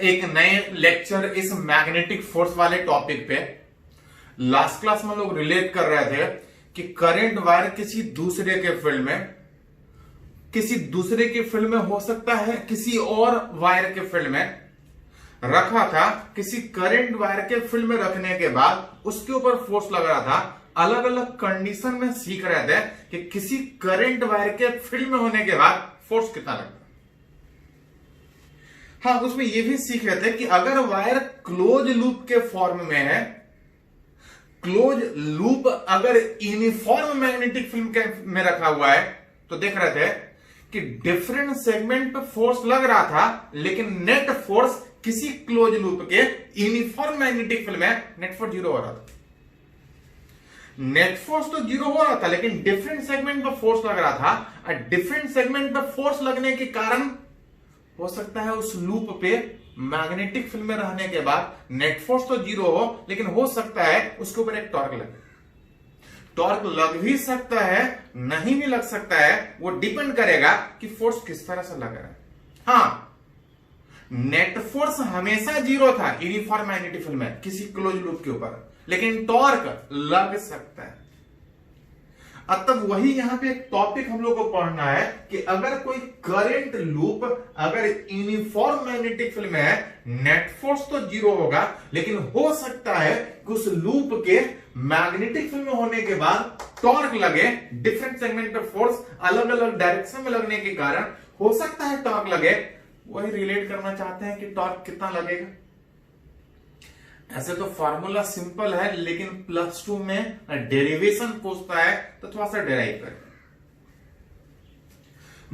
एक नए लेक्चर इस मैग्नेटिक फोर्स वाले टॉपिक पे। लास्ट क्लास में लोग रिलेट कर रहे थे कि करंट वायर किसी दूसरे के फील्ड में हो सकता है, किसी और वायर के फील्ड में रखा था। किसी करंट वायर के फील्ड में रखने के बाद उसके ऊपर फोर्स लग रहा था। अलग अलग कंडीशन में सीख रहे थे कि किसी करंट वायर के फील्ड में होने के बाद फोर्स कितना लगता है। हाँ, उसमें यह भी सीख रहे थे कि अगर वायर क्लोज लूप के फॉर्म में है, क्लोज लूप अगर यूनिफॉर्म मैग्नेटिक फील्ड में रखा हुआ है, तो देख रहे थे कि डिफरेंट सेगमेंट पे फोर्स लग रहा था, लेकिन नेट फोर्स किसी क्लोज लूप के यूनिफॉर्म मैग्नेटिक फील्ड में नेट फोर्स जीरो हो रहा था। नेट फोर्स तो जीरो हो रहा था, लेकिन डिफरेंट सेगमेंट पर फोर्स लग रहा था। और डिफरेंट सेगमेंट पर फोर्स लगने के कारण हो सकता है उस लूप पे मैग्नेटिक फील्ड में रहने के बाद नेट फोर्स तो जीरो हो, लेकिन हो सकता है उसके ऊपर एक टॉर्क लगे। टॉर्क लग भी सकता है, नहीं भी लग सकता है, वो डिपेंड करेगा कि फोर्स किस तरह से लग रहा है। हाँ, नेट फोर्स हमेशा जीरो था यूनिफॉर्म मैग्नेटिक फील्ड में किसी क्लोज लूप के ऊपर, लेकिन टॉर्क लग सकता है। अब तब वही यहां पे एक टॉपिक हम लोग को पढ़ना है कि अगर कोई करंट लूप अगर यूनिफॉर्म मैग्नेटिक फील्ड में है, नेट फोर्स तो जीरो होगा, लेकिन हो सकता है कि उस लूप के मैग्नेटिक फील्ड में होने के बाद टॉर्क लगे। डिफरेंट सेगमेंट पे फोर्स अलग अलग डायरेक्शन में लगने के कारण हो सकता है टॉर्क लगे। वही रिलेट करना चाहते हैं कि टॉर्क कितना लगेगा। ऐसे तो फॉर्मूला सिंपल है, लेकिन प्लस 2 में डेरिवेशन पूछता है तो थोड़ा सा डेराइव करें।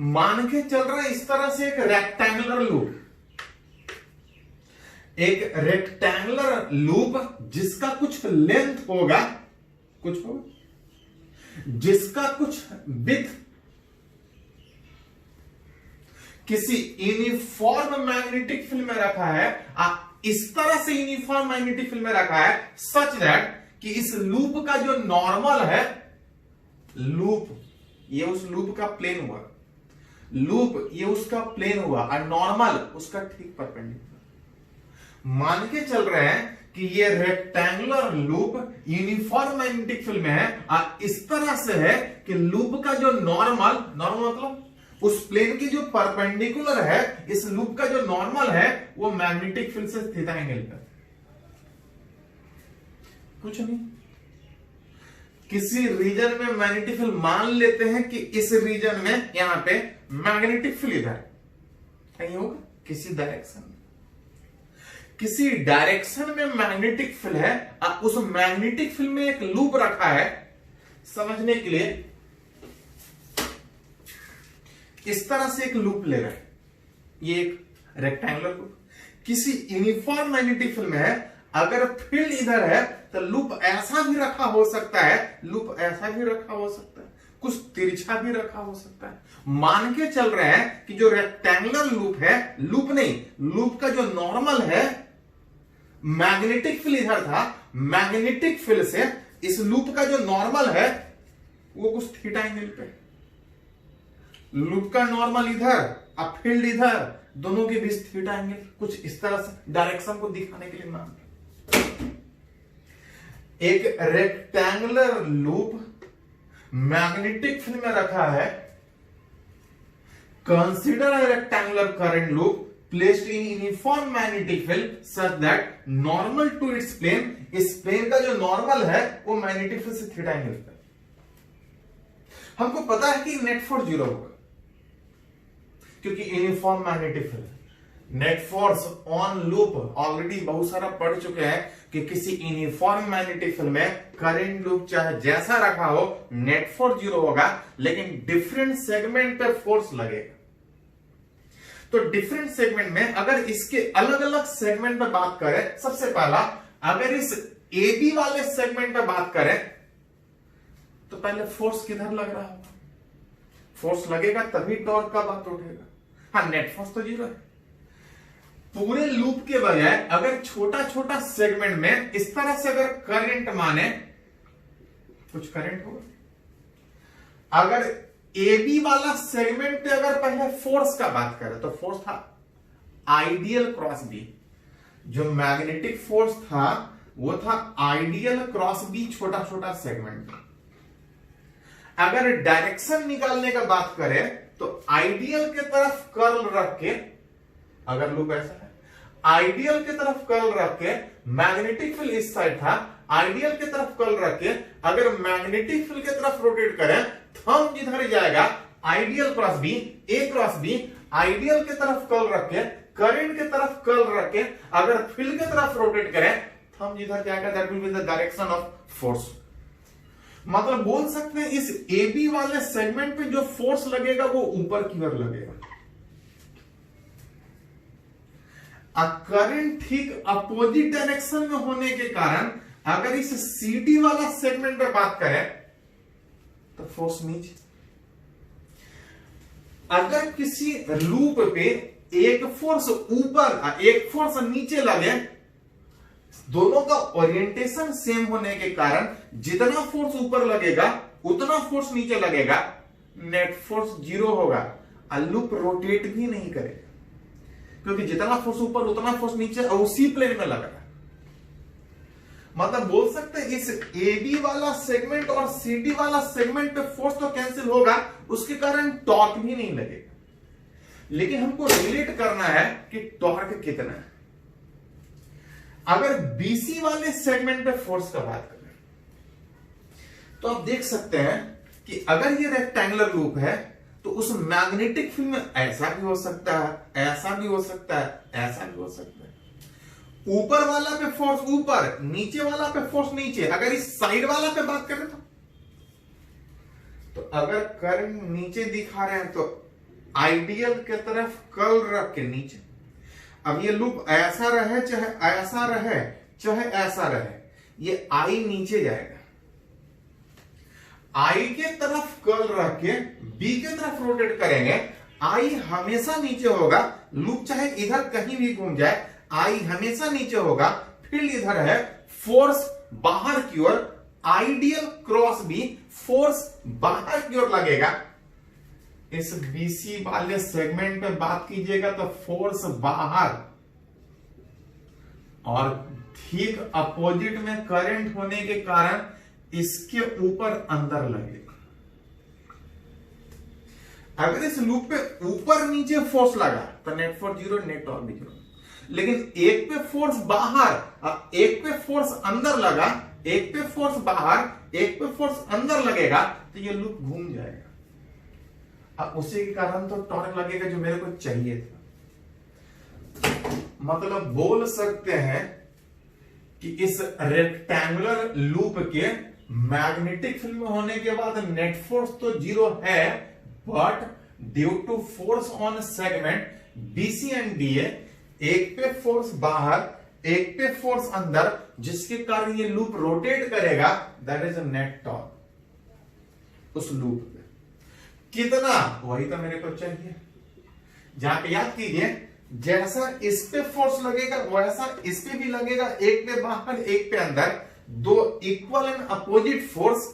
मान के चल रहा है इस तरह से एक रेक्टेंगुलर लूप, जिसका कुछ लेंथ होगा, जिसका कुछ विड्थ किसी यूनिफॉर्म मैग्नेटिक फील्ड में रखा है। इस तरह से यूनिफॉर्म मैग्नेटिक फील्ड में रखा है सच दैट कि इस लूप का जो नॉर्मल है, ये उस लूप का प्लेन हुआ, ये उसका प्लेन हुआ और नॉर्मल उसका ठीक परपेंडिकुलर। मान के चल रहे हैं कि ये rectangular loop uniform magnetic field में है और इस तरह से है कि लूप का जो नॉर्मल मतलब उस प्लेन की जो परपेंडिकुलर है, इस लूप का जो नॉर्मल है वो मैग्नेटिक फील्ड से थीटा एंगल पर। कुछ नहीं, किसी रीजन में मैग्नेटिक फील्ड मान लेते हैं कि इस रीजन में यहां पे मैग्नेटिक फील्ड इधर कहीं होगा, किसी डायरेक्शन में मैग्नेटिक फील्ड है। उस मैग्नेटिक फील्ड में एक लूप रखा है। समझने के लिए इस तरह से एक लूप ले रहा है, ये एक रेक्टेंगुलर लूप किसी यूनिफॉर्म मैग्नेटिक फील्ड में है। अगर फील्ड इधर है तो लूप ऐसा भी रखा हो सकता है, लूप ऐसा भी रखा हो सकता है, कुछ तिरछा भी रखा हो सकता है। मान के चल रहे हैं कि जो रेक्टेंगुलर लूप है, लूप का जो नॉर्मल है, मैग्नेटिक फील्ड इधर था, मैग्नेटिक फील्ड से इस लूप का जो नॉर्मल है वो कुछ थीटा एंगल पे, लूप का नॉर्मल इधर और फील्ड इधर, दोनों के बीच थीटा एंगल कुछ इस तरह से डायरेक्शन को दिखाने के लिए मान एक रेक्टेंगुलर लूप मैग्नेटिक फील्ड में रखा है। Consider a rectangular current loop placed in uniform magnetic field such that normal to its plane, इस प्लेन का जो नॉर्मल है वो मैग्नेटिक फील्ड से थीटा एंगल पे। हमको पता है कि नेट फोर्स जीरो होगा क्योंकि uniform magnetic field. Net force on loop already बहुत सारा पढ़ चुके हैं कि किसी यूनिफॉर्म मैग्नेटिक फील्ड में करंट लूप चाहे जैसा रखा हो, नेट फोर्स जीरो होगा, लेकिन डिफरेंट सेगमेंट पे फोर्स लगेगा। तो डिफरेंट सेगमेंट में अगर इसके अलग अलग सेगमेंट पे बात करें, सबसे पहला अगर इस ए बी वाले सेगमेंट पे बात करें तो पहले फोर्स किधर लग रहा होगा, फोर्स लगेगा तभी टॉर्क का बात उठेगा। हाँ, नेट फोर्स तो जीरो है। पूरे लूप के बजाय अगर छोटा छोटा सेगमेंट में इस तरह से अगर करंट माने, कुछ करंट होगा। अगर ए बी वाला सेगमेंट पे अगर पहले फोर्स का बात करें तो फोर्स था आइडियल क्रॉस बी। जो मैग्नेटिक फोर्स था वो था आइडियल क्रॉस बी, छोटा छोटा सेगमेंट। अगर डायरेक्शन निकालने का बात करें तो आइडियल के तरफ कर्ल रख के, अगर लूप ऐसा है, आइडियल के तरफ कर्ल रख के, मैग्नेटिक फील्ड इस साइड था, आइडियल के तरफ कर्ल रख के अगर मैग्नेटिक फील्ड के तरफ रोटेट करें, थंब जिधर जाएगा आइडियल क्रॉस बी, ए क्रॉस बी, आइडियल के तरफ कर्ल रख के, करंट के तरफ कर्ल रख के अगर फील्ड के तरफ रोटेट करें, थंब जिधर जाएगा that will be the direction of force. मतलब बोल सकते हैं इस ए बी वाले सेगमेंट पे जो फोर्स लगेगा वो ऊपर की ओर लगेगा। करंट ठीक अपोजिट डायरेक्शन में होने के कारण अगर इस सी डी वाला सेगमेंट पे बात करें तो फोर्स नीचे। अगर किसी लूप पे एक फोर्स ऊपर एक फोर्स नीचे लगे, दोनों का ओरिएंटेशन सेम होने के कारण जितना फोर्स ऊपर लगेगा उतना फोर्स नीचे लगेगा, नेट फोर्स जीरो होगा और लूप रोटेट भी नहीं करेगा, क्योंकि जितना फोर्स ऊपर उतना फोर्स नीचे उसी प्लेन में लगा। मतलब बोल सकते हैं इस ए बी वाला सेगमेंट और सी डी वाला सेगमेंट पे फोर्स तो कैंसिल होगा, उसके कारण टॉर्क भी नहीं लगेगा। लेकिन हमको रिलेट करना है कि टॉर्क कितना है। अगर बीसी वाले सेगमेंट पे फोर्स का बात करें तो आप देख सकते हैं कि अगर ये रेक्टेंगुलर लूप है तो उस मैग्नेटिक फील्ड में ऐसा भी हो सकता है, ऐसा भी हो सकता है, ऐसा भी हो सकता है। ऊपर वाला पे फोर्स ऊपर, नीचे वाला पे फोर्स नीचे। अगर इस साइड वाला पे बात करें तो अगर करंट नीचे दिखा रहे हैं तो आइडियल के तरफ कर्ल रख के नीचे। अब ये लूप ऐसा रहे चाहे ऐसा रहे चाहे ऐसा रहे, ये आई नीचे जाएगा। आई के तरफ कर्ल रख के बी के तरफ रोटेट करेंगे, आई हमेशा नीचे होगा। लूप चाहे इधर कहीं भी घूम जाए, आई हमेशा नीचे होगा। फील्ड इधर है, फोर्स बाहर की ओर, आइडियल क्रॉस बी, फोर्स बाहर की ओर लगेगा। इस बीसी वाले सेगमेंट पे बात कीजिएगा तो फोर्स बाहर और ठीक अपोजिट में करंट होने के कारण इसके ऊपर अंदर लगेगा। अगर इस लूप पे ऊपर नीचे फोर्स लगा तो net force zero, net torque भी जीरो। लेकिन एक पे फोर्स बाहर, एक पे फोर्स अंदर लगा, एक पे फोर्स बाहर, एक पे फोर्स अंदर लगेगा तो ये लूप घूम जाएगा। अब उसी के कारण तो टॉर्क लगेगा जो मेरे को चाहिए था। मतलब बोल सकते हैं कि इस रेक्टेंगुलर लूप के मैग्नेटिक फील्ड में होने के बाद नेट फोर्स तो जीरो है, but due to force on segment BC and DA, एक पे फोर्स बाहर, एक पे फोर्स अंदर, जिसके कारण ये लूप रोटेट करेगा, that is a net torque. उस लूप पे कितना, वही तो मेरे को चाहिए। जहां पे याद कीजिए, जैसा इस पे फोर्स लगेगा वैसा इस पे भी लगेगा, एक पे बाहर एक पे अंदर, दो इक्वल एंड अपोजिट फोर्स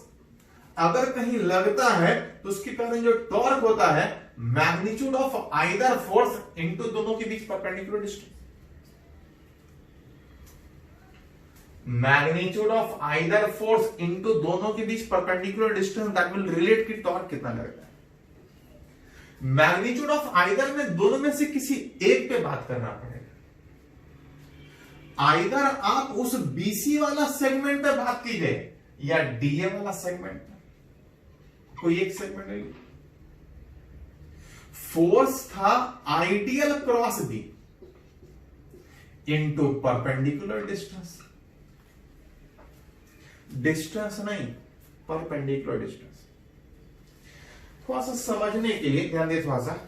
अगर कहीं लगता है तो उसके कारण जो टॉर्क होता है magnitude of either force into दोनों के बीच perpendicular distance. Magnitude of either force into दोनों के बीच perpendicular distance, that will relate कि टॉर्क कितना लगता है। मैग्नीट्यूड ऑफ आइदर में दोनों में से किसी एक पे बात करना पड़ेगा। आइदर आप उस बीसी वाला सेगमेंट पे बात कीजिए या डीए वाला सेगमेंट पे, कोई एक सेगमेंट नहीं। फोर्स था I dl cross B into perpendicular distance, distance नहीं परपेंडिकुलर डिस्टेंस। थोड़ा सा समझने के लिए ध्यान दे, थोड़ा सा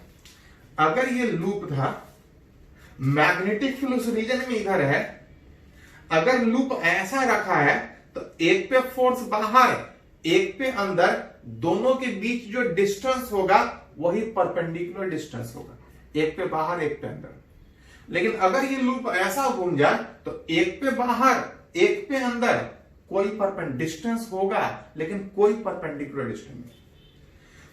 अगर ये लूप था, मैग्नेटिक फील्ड उस रीजन में इधर है, अगर लूप ऐसा रखा है तो एक पे फोर्स बाहर एक पे अंदर, दोनों के बीच जो डिस्टेंस होगा वही परपेंडिकुलर डिस्टेंस होगा, एक पे बाहर एक पे अंदर। लेकिन अगर ये लूप ऐसा घूम जाए तो एक पे बाहर एक पे अंदर कोई डिस्टेंस होगा लेकिन कोई परपेंडिकुलर डिस्टेंस नहीं।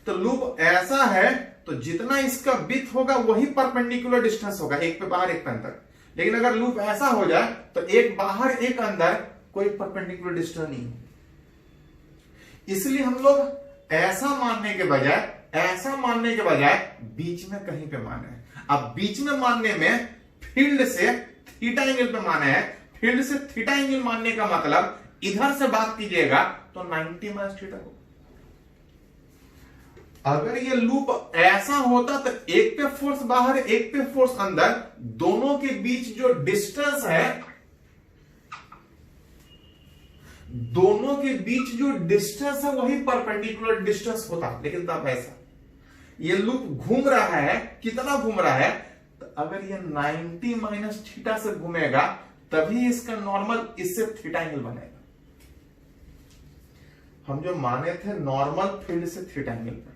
तो लूप ऐसा है तो जितना इसका विड्थ होगा वही परपेंडिकुलर डिस्टेंस होगा, एक पे बाहर एक पे अंदर। लेकिन अगर लूप ऐसा हो जाए तो एक बाहर एक अंदर, कोई परपेंडिकुलर डिस्टेंस नहीं। इसलिए हम लोग ऐसा मानने के बजाय बीच में कहीं पे माने। अब बीच में मानने में फील्ड से थीटा एंगल पे माना है। फील्ड से थीटा एंगल मानने का मतलब इधर से बात कीजिएगा तो 90 माइनस थीटा होगा। अगर ये लूप ऐसा होता तो एक पे फोर्स बाहर एक पे फोर्स अंदर, दोनों के बीच जो डिस्टेंस है, दोनों के बीच जो डिस्टेंस है वही परपेंडिकुलर डिस्टेंस होता। लेकिन तब ऐसा ये लूप घूम रहा है, कितना घूम रहा है, तो अगर ये 90 माइनस थीटा से घूमेगा तभी इसका नॉर्मल इससे थीटा एंगल बनेगा। हम जो माने थे नॉर्मल फील्ड से थीटा एंगल पर,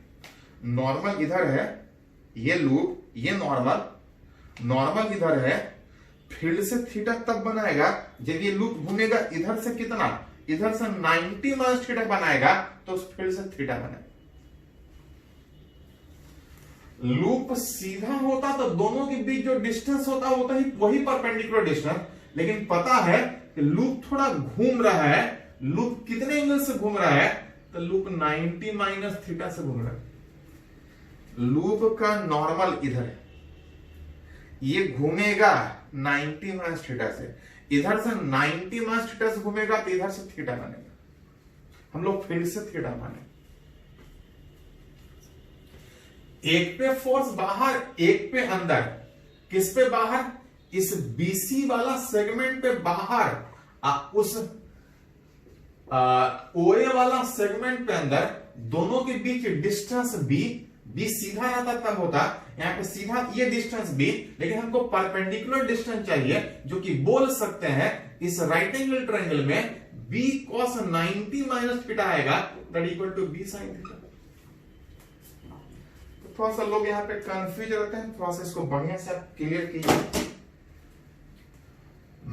नॉर्मल इधर है, ये लूप, ये नॉर्मल इधर है, फील्ड से थीटा तब बनाएगा जब ये लूप घूमेगा इधर से कितना, इधर से 90 माइनस थीटा बनाएगा तो उस फील्ड से थीटा बनेगा। लूप सीधा होता तो दोनों के बीच जो डिस्टेंस होता वही परपेंडिकुलर डिस्टेंस। लेकिन पता है कि लूप थोड़ा घूम रहा है, लूप कितने एंगल से घूम रहा है, तो लूप 90 माइनस थीटा से घूम रहा है। लूप का नॉर्मल इधर है, ये घूमेगा 90 माइनस थीटा से, इधर से 90 माइनस थीटा से घूमेगा तो इधर से थीटा बनेगा। हम लोग फील्ड से थीटा माने। एक पे फोर्स बाहर एक पे अंदर, किस पे बाहर, इस बीसी वाला सेगमेंट पे बाहर, उस ओए वाला सेगमेंट पे अंदर, दोनों के बीच डिस्टेंस बी सीधा रहता तब होता, यहां पे सीधा ये डिस्टेंस बी, लेकिन हमको परपेंडिकुलर डिस्टेंस चाहिए, जो कि बोल सकते हैं इस राइट एंगल ट्रायंगल में बी cos 90 माइनस थीटा आएगा that equal to B sin theta. थोड़ा सा लोग यहां पे कंफ्यूज रहते हैं, थोड़ा सा इसको बढ़िया से आप क्लियर कीजिए।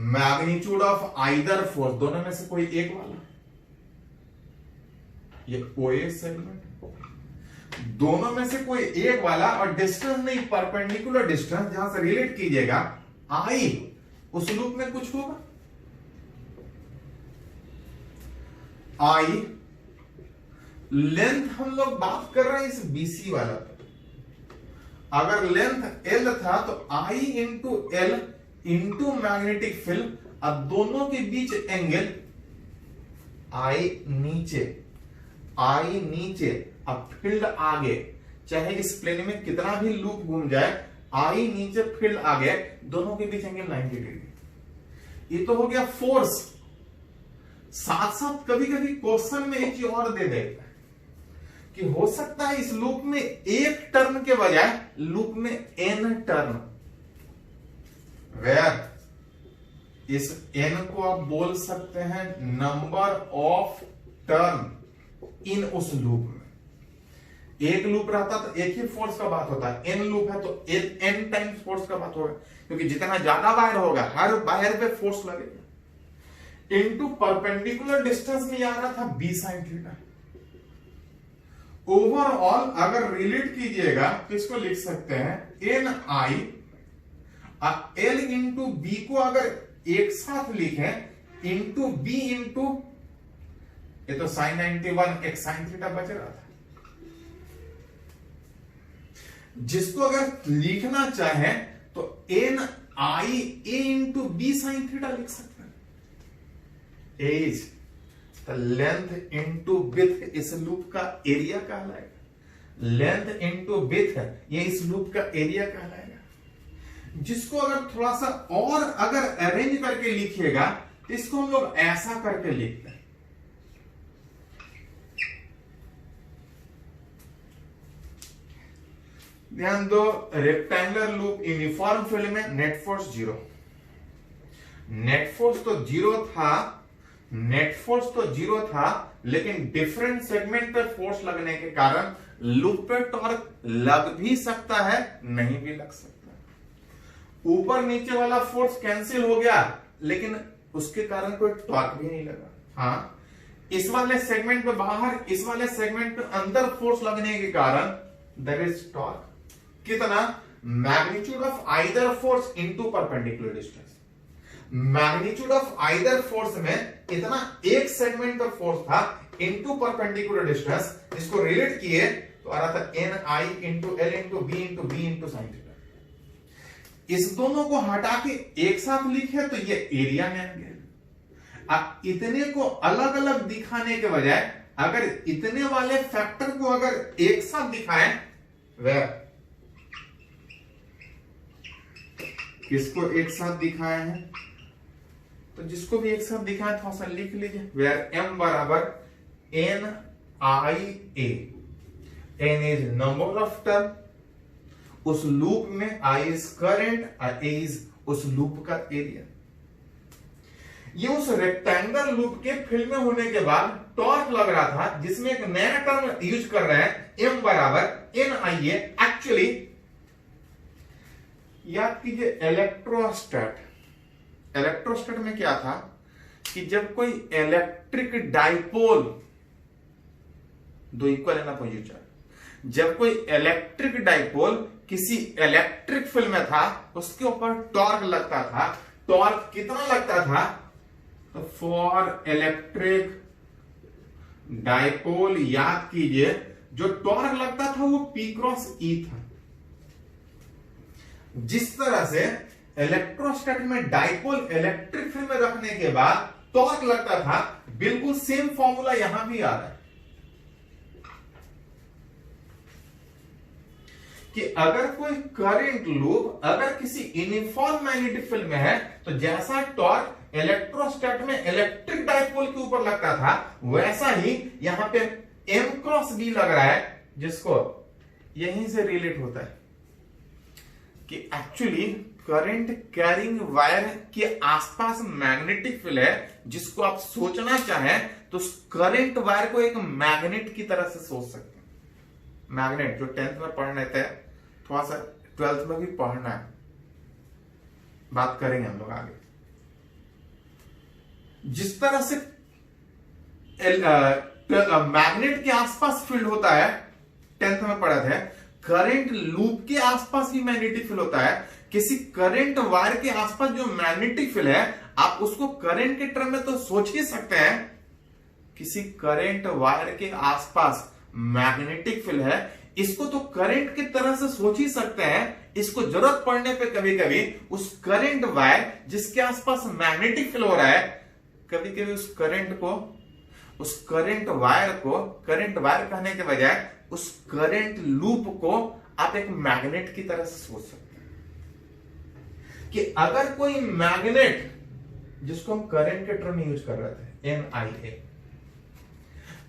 मैग्नीट्यूड ऑफ आइदर फोर्स, दोनों में से कोई एक वाला, ये ओए सेगमेंट, दोनों में से कोई एक वाला, और डिस्टेंस नहीं परपेंडिकुलर डिस्टेंस, जहां से रिलेट कीजिएगा आई, उस लूप में कुछ होगा। आई लेंथ हम लोग बात कर रहे हैं इस बीसी वाला पे। अगर लेंथ एल था तो I into L into magnetic field, अब दोनों के बीच एंगल आई नीचे, अब फील्ड आगे, चाहे इस प्लेन में कितना भी लूप घूम जाए, आई नीचे फील्ड आगे, दोनों के बीच एंगल 90 डिग्री। ये तो हो गया फोर्स। साथ साथ कभी कभी क्वेश्चन में एक चीज और दे देता है कि हो सकता है इस लूप में एक टर्न के बजाय लूप में एन टर्न, वेयर इस एन को आप बोल सकते हैं नंबर ऑफ टर्न इन उस लूप में। एक लूप रहता तो एक ही फोर्स का बात होता है, एन लूप है तो एन टाइम्स फोर्स का बात होगा, क्योंकि जितना ज्यादा वायर होगा हर वायर पे फोर्स लगेगा। इनटू परपेंडिकुलर डिस्टेंस में आ रहा था बी साइन थीटा। ओवरऑल अगर रिलेट कीजिएगा तो इसको लिख सकते हैं एन आई, एल इंटू बी को अगर एक साथ लिखें इंटू बी इंटू, ये तो साइन 91 एक साइन थीटा बच रहा था, जिसको अगर लिखना चाहे तो N I A into B sine theta लिख सकते हैं। एज लेंथ इंटू विड्थ इस लूप का एरिया कहलाएगा, लेंथ इंटू विड्थ ये इस लूप का एरिया कहलाएगा। जिसको अगर थोड़ा सा और अगर अरेंज करके लिखिएगा तो इसको हम लोग ऐसा करके लिखते हैं, ध्यान दो, रेक्टेंगुलर लूप यूनिफॉर्म फील्ड में नेट फोर्स 0, नेट फोर्स तो 0 था, लेकिन डिफरेंट सेगमेंट पर फोर्स लगने के कारण लूप पे टॉर्क लग भी सकता है, नहीं भी लग सकता। ऊपर नीचे वाला फोर्स कैंसिल हो गया, लेकिन उसके कारण कोई टॉर्क भी नहीं लगा। हाँ, इस वाले सेगमेंट पे बाहर, इस वाले सेगमेंट पे अंदर फोर्स लगने के कारण देयर इज टॉर्क। कितना? Magnitude of either force into perpendicular distance. Magnitude of either force में इतना एक सेगमेंट का फोर्स था इनटू परपेंडिकुलर डिस्टेंस, इसको रिलेट किए तो आ रहा था N I into L into B into B into sine theta. इस दोनों को हटा के एक साथ लिखे तो ये एरिया में आ गया। अब इतने को अलग अलग दिखाने के बजाय अगर इतने वाले फैक्टर को अगर एक साथ दिखाएं, वह किसको एक साथ दिखाए हैं, तो जिसको भी एक साथ दिखाए थोड़ा सा लिख लीजिए। वेयर एम बराबर N I A, N is number of turn, उस लूप में आई इज करंट और ए इज उस लूप का एरिया। ये उस रेक्टेंगल लूप के फिल में होने के बाद टॉर्क लग रहा था, जिसमें एक नया टर्म यूज कर रहे हैं एम बराबर एन आई ए। एक्चुअली याद कीजिए इलेक्ट्रोस्टैट, इलेक्ट्रोस्टैट में क्या था कि जब कोई इलेक्ट्रिक डाइपोल, दो इक्वल है ना पोजीशन, जब कोई इलेक्ट्रिक डाइपोल किसी इलेक्ट्रिक फील्ड में था उसके ऊपर टॉर्क लगता था। टॉर्क कितना लगता था? तो फॉर इलेक्ट्रिक डाइपोल याद कीजिए जो टॉर्क लगता था वो P क्रॉस E था। जिस तरह से इलेक्ट्रोस्टैट में डाइपोल इलेक्ट्रिक फील्ड में रखने के बाद टॉर्क लगता था, बिल्कुल सेम फॉर्मूला यहां भी आ रहा है कि अगर कोई करंट लूप अगर किसी यूनिफॉर्म मैग्नेटिक फील्ड में है तो जैसा टॉर्क इलेक्ट्रोस्टैट में इलेक्ट्रिक डाइपोल के ऊपर लगता था वैसा ही यहां पे M क्रॉस B लग रहा है, जिसको यहीं से रिलेट होता है कि एक्चुअली करंट कैरिंग वायर के आसपास मैग्नेटिक फील्ड है, जिसको आप सोचना चाहें तो करंट वायर को एक मैग्नेट की तरह से सोच सकते हैं। मैग्नेट जो 10th में पढ़ रहे थे, थोड़ा सा 12th में भी पढ़ना है, बात करेंगे हम लोग आगे। जिस तरह से मैग्नेट के आसपास फील्ड होता है, 10th में पढ़ा थे, करंट लूप के आसपास भी मैग्नेटिक फील्ड होता है। किसी करंट वायर के आसपास जो मैग्नेटिक फील्ड है, आप उसको करंट के टर्म में तो सोच ही सकते हैं। किसी करंट वायर के आसपास मैग्नेटिक फील्ड है, इसको तो करंट की तरह से सोच ही सकते हैं। इसको जरूरत पड़ने पे कभी कभी उस करंट वायर जिसके आसपास मैग्नेटिक फील्ड हो रहा है, कभी कभी उस करंट वायर कहने के बजाय उस करंट लूप को आप एक मैग्नेट की तरह से सोच सकते हैं कि अगर कोई मैग्नेट, जिसको हम करंट के टर्म में यूज कर रहे थे NIA,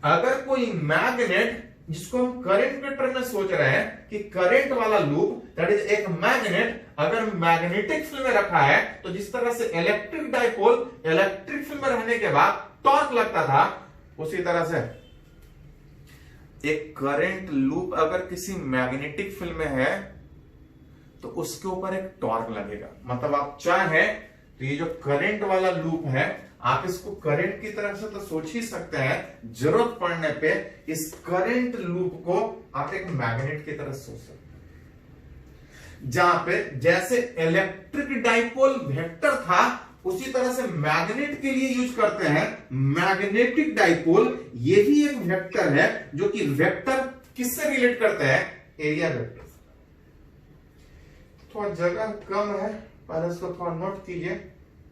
अगर कोई मैग्नेट जिसको हम करंट के टर्म में सोच रहे हैं कि करंट वाला लूप, दैट इज एक मैग्नेट, अगर मैग्नेटिक फील्ड में रखा है तो जिस तरह से इलेक्ट्रिक डाइपोल इलेक्ट्रिक फील्ड में रहने के बाद टॉर्क लगता था, उसी तरह से एक करंट लूप अगर किसी मैग्नेटिक फील्ड में है तो उसके ऊपर एक टॉर्क लगेगा। मतलब आप चाहे तो ये जो करंट वाला लूप है, आप इसको करंट की तरफ से तो सोच ही सकते हैं, जरूरत पड़ने पे इस करंट लूप को आप एक मैग्नेट की तरह सोच सकते हैं। जहां पे जैसे इलेक्ट्रिक डाइपोल वेक्टर था, उसी तरह से मैग्नेट के लिए यूज करते हैं मैग्नेटिक डाइपोल। ये भी एक वेक्टर है, जो कि वेक्टर किससे रिलेट करते हैं? Area vector. थोड़ा जगह कम है, पर इसको थोड़ा नोट कीजिए।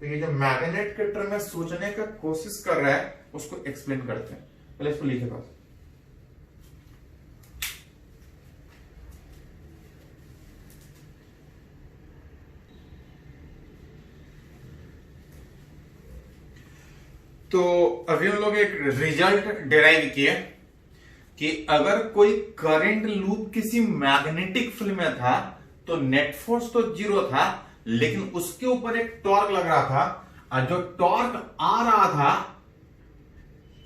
तो ये जो मैग्नेट के टर्म में सोचने का कोशिश कर रहा है, उसको एक्सप्लेन करते हैं। पहले इसको लिखे बस। तो अभी हम लोग एक रिजल्ट डिराइव किए कि अगर कोई करंट लूप किसी मैग्नेटिक फील्ड में था तो नेट फोर्स तो 0 था, लेकिन उसके ऊपर एक टॉर्क लग रहा था, और जो टॉर्क आ रहा था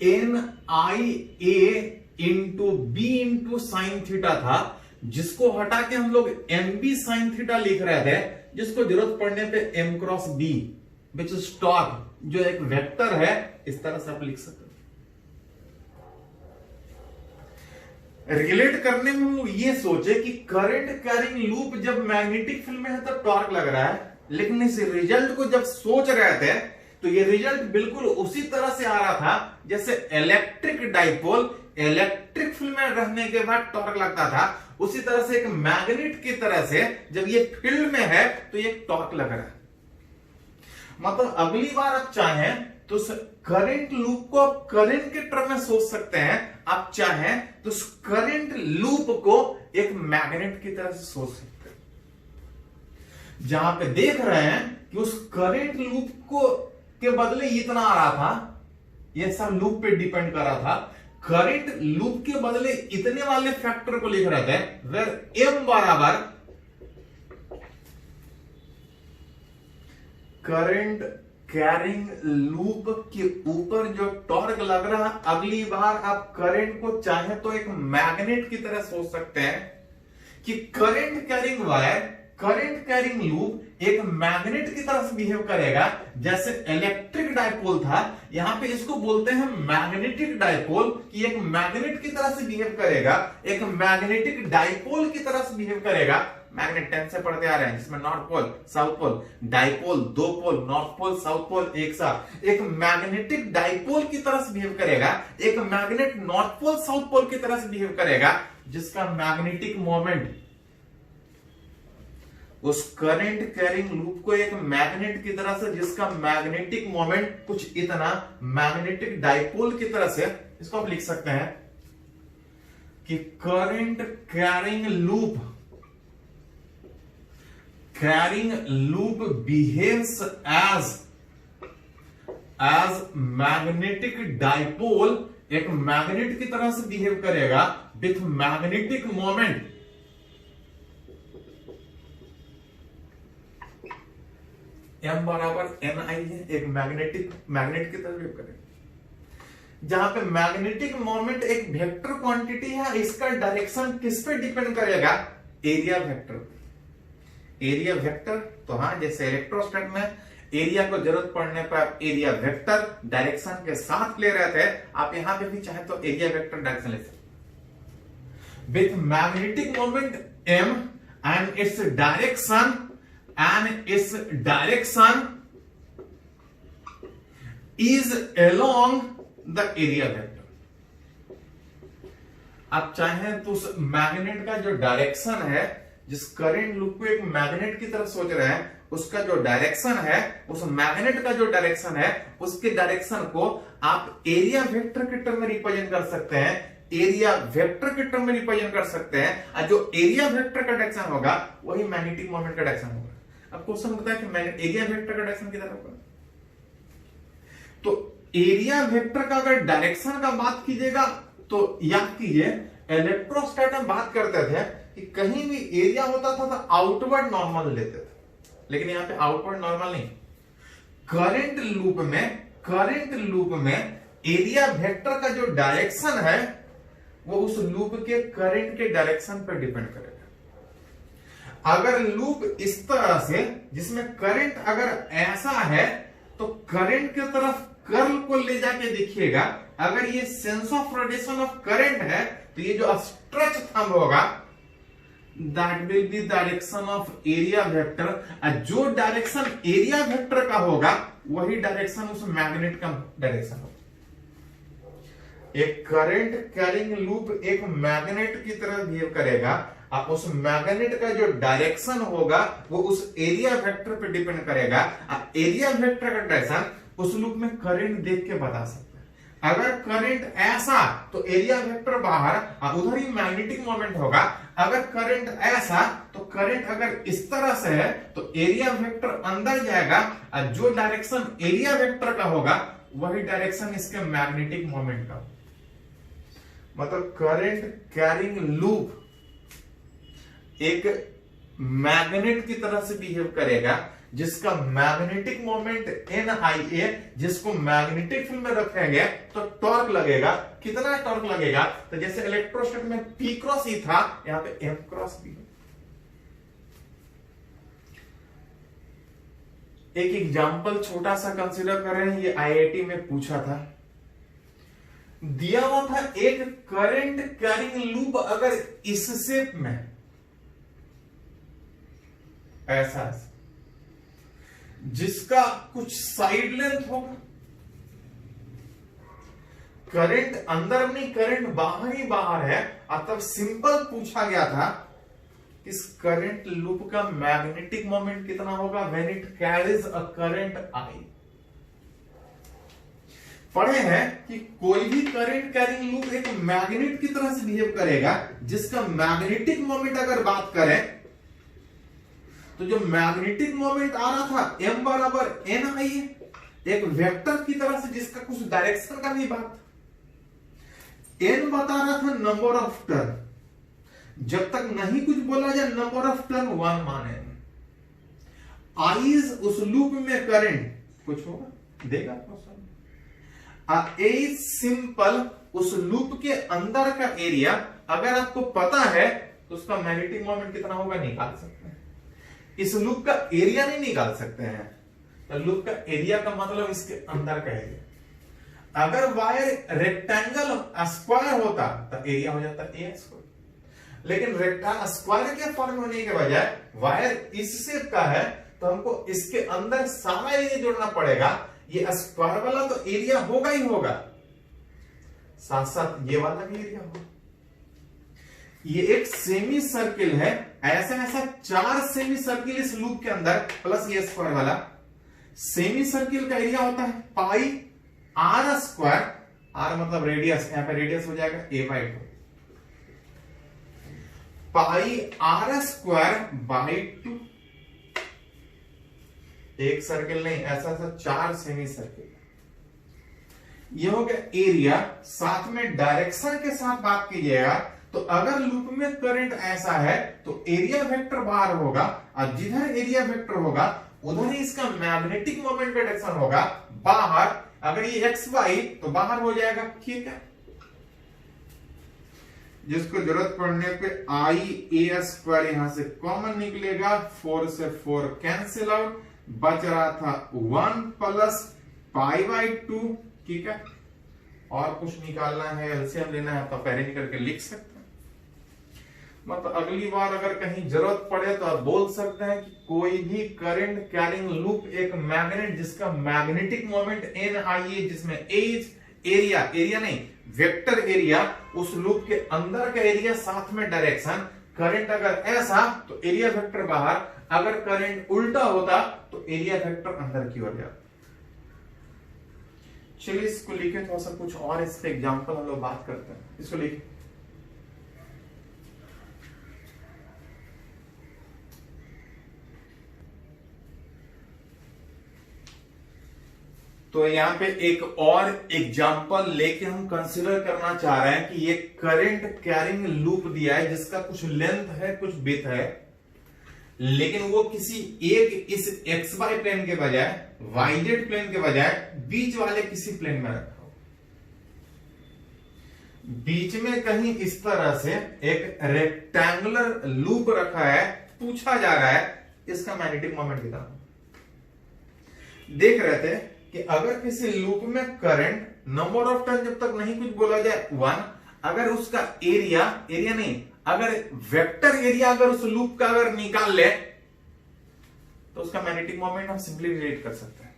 NIA into B into sine theta था, जिसको हटा के हम लोग MB साइन थीटा लिख रहे थे, जिसको जरूरत पड़ने पे M cross B which is torque, जो एक वेक्टर है, इस तरह से आप लिख सकते हैं। रिलेट करने में हम लोग ये सोचे कि करंट कैरिंग लूप जब मैग्नेटिक फील्ड में है तो टॉर्क लग रहा है, लेकिन इस रिजल्ट को जब सोच रहे थे तो ये रिजल्ट बिल्कुल उसी तरह से आ रहा था जैसे इलेक्ट्रिक डाइपोल इलेक्ट्रिक फील्ड में रहने के बाद टॉर्क लगता था, उसी तरह से एक मैग्नेट की तरह से जब ये फील्ड में है तो ये टॉर्क लग रहा है। मतलब अगली बार आप चाहें तो करंट लूप को आप करंट के टर्म में सोच सकते हैं, आप चाहें तो उस करंट लूप को एक मैग्नेट की तरह से सोच सकते हैं। जहां पे देख रहे हैं कि उस करंट लूप को के बदले इतना आ रहा था, ये सब लूप पे डिपेंड कर रहा था, करंट लूप के बदले इतने वाले फैक्टर को लिख रहे थे, वेर एम बराबर करंट कैरिंग लूप के ऊपर जो टॉर्क लग रहा है, अगली बार आप करंट को चाहे तो एक मैग्नेट की तरह सोच सकते हैं कि current carrying wire current carrying loop एक मैग्नेट की तरह से बिहेव करेगा। जैसे इलेक्ट्रिक डाइपोल था, यहां पे इसको बोलते हैं मैग्नेटिक डाइपोल, कि एक मैग्नेट की तरह से बिहेव करेगा, एक मैग्नेटिक डाइपोल की तरह से बिहेव करेगा। मैग्नेट 10 से पढ़ते आ रहे हैं, जिसमें north pole south pole, dipole दो पोल, नॉर्थ पोल साउथ पोल एक साथ, एक मैग्नेटिक डाइपोल की तरह से बिहेव करेगा, एक magnet north pole south pole की तरह से बिहेव करेगा, जिसका मैग्नेटिक मोमेंट उस करंट कैरिंग लूप को एक मैग्नेट की तरह से, जिसका मैग्नेटिक मोमेंट कुछ इतना मैग्नेटिक डाइपोल की तरह से, इसको आप लिख सकते हैं कि current carrying loop behaves as magnetic dipole, एक मैग्नेट की तरह से बिहेव करेगा विथ मैग्नेटिक मोमेंट एम बराबर एन आई है, एक मैग्नेट की तरह बिहेव करेगा। जहां पे मैग्नेटिक मोमेंट एक वेक्टर क्वांटिटी है, इसका डायरेक्शन किस पे डिपेंड करेगा? Area vector. एरिया वेक्टर, तो हाँ, जैसे इलेक्ट्रोस्टैट में एरिया को जरूरत पड़ने पर आप एरिया वेक्टर डायरेक्शन के साथ ले रहे थे, आप यहां पे भी चाहे तो एरिया वेक्टर डायरेक्शन ले सकते। With magnetic moment M and its direction is along the area vector। आप चाहें तो उस मैग्नेट का जो डायरेक्शन है, जिस करंट लूप को एक मैग्नेट की तरफ सोच रहे हैं, उसका जो डायरेक्शन है, उस मैग्नेट का जो डायरेक्शन है, उसके डायरेक्शन को आप एरिया वेक्टर के टर्म में रिप्रेजेंट कर सकते हैं, एरिया वेक्टर के टर्म में रिप्रेजेंट कर सकते हैं, और जो एरिया वेक्टर का डायरेक्शन होगा वही मैग्नेटिक मोमेंट का डायरेक्शन होगा। अब क्वेश्चन होता है कि एरिया वेक्टर का डायरेक्शन किधर होगा? तो एरिया वेक्टर का अगर डायरेक्शन का बात कीजिएगा तो याद कीजिए, इलेक्ट्रोस्टैट में बात करते थे कि कहीं भी एरिया होता था तो आउटवर्ड नॉर्मल लेते थे, लेकिन यहां पे आउटवर्ड नॉर्मल नहीं। करंट लूप में एरिया वेक्टर का जो डायरेक्शन है वो उस लूप के करंट के डायरेक्शन पर डिपेंड करेगा। अगर लूप इस तरह से, जिसमें करंट अगर ऐसा है तो करंट की तरफ कर्ल को ले जाके देखिएगा, अगर ये sense of rotation of current है तो ये जो स्ट्रेच थंब होगा that will be direction of area vector, और जो डायरेक्शन एरिया वेक्टर का होगा वही डायरेक्शन उस मैग्नेट का डायरेक्शन होगा। एक करंट कैरिंग लूप एक मैग्नेट की तरह बिहेव करेगा, आप उस मैग्नेट का जो डायरेक्शन होगा वो उस एरिया वेक्टर पे डिपेंड करेगा। एरिया वेक्टर का डायरेक्शन उस लूप में करंट देख के बता सकते हैं। अगर करंट ऐसा तो एरिया वेक्टर बाहर, उधर ही मैग्नेटिक मोमेंट होगा। अगर करंट ऐसा तो करंट अगर इस तरह से है तो एरिया वेक्टर अंदर जाएगा, और जो डायरेक्शन एरिया वेक्टर का होगा वही डायरेक्शन इसके मैग्नेटिक मोमेंट का। मतलब करंट कैरिंग लूप एक मैग्नेट की तरह से बिहेव करेगा, जिसका मैग्नेटिक मोमेंट एन आई ए, जिसको मैग्नेटिक फील्ड में रखेंगे तो टॉर्क लगेगा। कितना टॉर्क लगेगा? तो जैसे इलेक्ट्रोस्टैट में P क्रॉस ई था, यहां पे M क्रॉस B। एक एग्जाम्पल छोटा सा कंसीडर कर रहे हैं, ये IIT में पूछा था। दिया हुआ था एक करंट कैरिंग लूप अगर इस शेप में ऐसा जिसका कुछ साइड लेंथ होगा, करंट अंदर नहीं करंट बाहर ही बाहर है, तब सिंपल पूछा गया था इस करंट लूप का मैग्नेटिक मोमेंट कितना होगा when it carries a current I. पढ़े हैं कि कोई भी करंट कैरिंग लूप एक मैग्नेट की तरह से बिहेव करेगा, जिसका मैग्नेटिक मोमेंट अगर बात करें तो जो मैग्नेटिक मोमेंट आ रहा था m बराबर n आई है, एक वेक्टर की तरह से जिसका कुछ डायरेक्शन का भी बात, n बता रहा था नंबर ऑफ टर्न, जब तक नहीं कुछ बोला जाए नंबर ऑफ टर्न 1 माने। आइज उस लूप में करंट कुछ होगा देगा ए सिंपल उस लूप के अंदर का एरिया अगर आपको पता है तो उसका मैग्नेटिक मोमेंट कितना होगा निकाल सकते हैं। इस लूप का एरिया नहीं निकाल सकते हैं, तो लूप का एरिया का मतलब इसके अंदर का एरिया। अगर वायर रेक्टेंगल स्क्वायर होता तो एरिया हो जाता ए स्क्वायर, लेकिन रेक्टेंगल स्क्वायर के फॉर्म होने के बजाय वायर इस शेप का है, तो हमको इसके अंदर सारा एरिया जोड़ना पड़ेगा। ये स्क्वायर वाला तो एरिया होगा ही होगा, साथ साथ ये वाला भी एरिया होगा। ये एक सेमी सर्किल है, ऐसा ऐसा 4 सेमी सर्किल इस लूप के अंदर प्लस ये स्क्वायर वाला। सेमी सर्किल का एरिया होता है पाई आर स्क्वायर, आर मतलब रेडियस, यहां पे रेडियस हो जाएगा a/2 pi R square by 2। एक सर्किल नहीं, ऐसा ऐसा 4 सेमी सर्किल। ये हो गया एरिया। साथ में डायरेक्शन के साथ बात कीजिएगा तो अगर लूप में करंट ऐसा है तो एरिया वेक्टर बाहर होगा, और जिधर एरिया वेक्टर होगा उधर ही इसका मैग्नेटिक मोमेंट का डायरेक्शन होगा बाहर। अगर ये एक्स वाई तो बाहर हो जाएगा, ठीक है। जिसको जरूरत पड़ने पे आई ए स्क्वायर यहां से कॉमन निकलेगा, 4 से 4 कैंसिल आउट, बच रहा था 1 प्लस π/2, ठीक है। और कुछ निकालना है, एलसीएम लेना है तो पहले निकल के लिख सकते हैं। मतलब अगली बार अगर कहीं जरूरत पड़े तो आप बोल सकते हैं कि कोई भी करंट कैरिंग लूप एक मैग्नेट जिसका मैग्नेटिक मोमेंट एन आई है, जिसमें एज एरिया, एरिया नहीं वेक्टर एरिया, उस लूप के अंदर का एरिया साथ में डायरेक्शन। करंट अगर ऐसा तो एरिया वेक्टर बाहर, अगर करंट उल्टा होता तो एरिया वेक्टर अंदर की ओर जाता। चलिए इसको लिखे, थोड़ा सा कुछ और इस पे एग्जांपल हम लोग बात करते हैं। इसको लिखे, तो यहां पे एक और एग्जांपल लेके हम कंसीडर करना चाह रहे हैं कि ये करंट कैरिंग लूप दिया है जिसका कुछ लेंथ है कुछ विड्थ है, लेकिन वो किसी एक इस एक्स वाई प्लेन के बजाय वाईजेड प्लेन के बजाय बीच वाले किसी प्लेन में रखा हो। बीच में कहीं इस तरह से एक रेक्टेंगुलर लूप रखा है, पूछा जा रहा है इसका मैग्नेटिक मोमेंट कितना। देख रहे थे कि अगर किसी लूप में करंट नंबर ऑफ टर्न जब तक नहीं कुछ बोला जाए 1, अगर उसका एरिया, एरिया नहीं अगर वेक्टर एरिया अगर उस लूप का अगर निकाल ले तो उसका मैग्नेटिक मोमेंट हम सिंपली रिलेट कर सकते हैं।